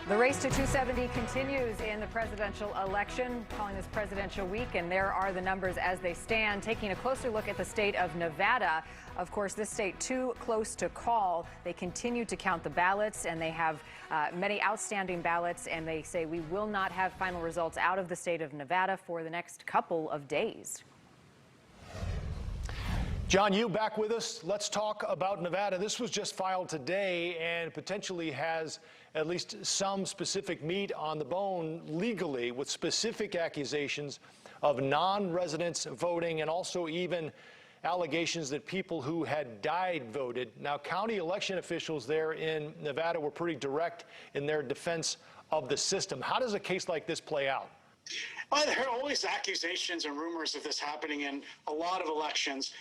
The race to 270 continues in the presidential election, calling this presidential week, and there are the numbers as they stand. Taking a closer look at the state of Nevada. Of course, this state too close to call. They continue to count the ballots, and they have many outstanding ballots, and they say we will not have final results out of the state of Nevada for the next couple of days. John Yoo back with us. Let's talk about Nevada. This was just filed today and potentially has at least some specific meat on the bone legally, with specific accusations of non-residents voting and also even allegations that people who had died voted. Now, county election officials there in Nevada were pretty direct in their defense of the system. How does a case like this play out? Well, there are always accusations and rumors of this happening in a lot of elections.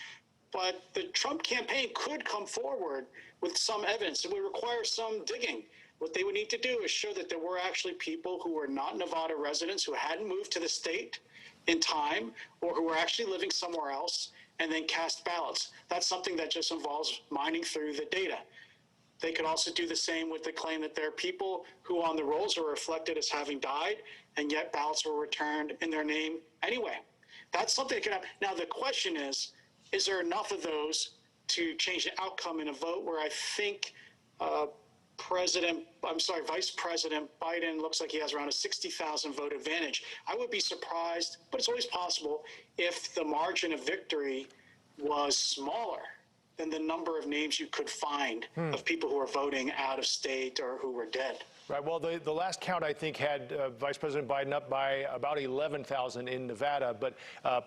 But the Trump campaign could come forward with some evidence. It would require some digging. What they would need to do is show that there were actually people who were not Nevada residents, who hadn't moved to the state in time, or who were actually living somewhere else, and then cast ballots. That's something that just involves mining through the data. They could also do the same with the claim that there are people who on the rolls are reflected as having died, and yet ballots were returned in their name anyway. That's something that could happen. Now, the question is there enough of those to change the outcome in a vote where I think Vice President Biden looks like he has around a 60,000 vote advantage. I would be surprised, but it's always possible, if the margin of victory was smaller than the number of names you could find of people who are voting out of state or who were dead. Right. Well, the last count, I think, had Vice President Biden up by about 11,000 in Nevada, but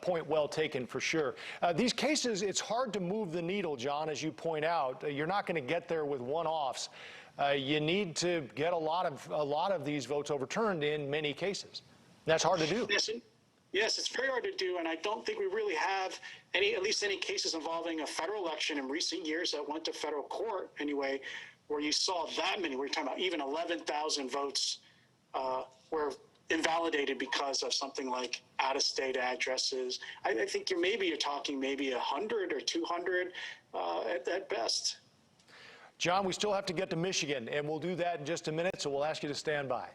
point well taken for sure. These cases, it's hard to move the needle, John, as you point out. You're not going to get there with one-offs. You need to get a lot of these votes overturned in many cases. That's hard to do. Yes, it's very hard to do, and I don't think we really have at least any cases involving a federal election in recent years that went to federal court anyway, where you saw that many. We're talking about even 11,000 votes were invalidated because of something like out-of-state addresses. I think you're talking maybe 100 or 200 at best. John, we still have to get to Michigan, and we'll do that in just a minute, so we'll ask you to stand by.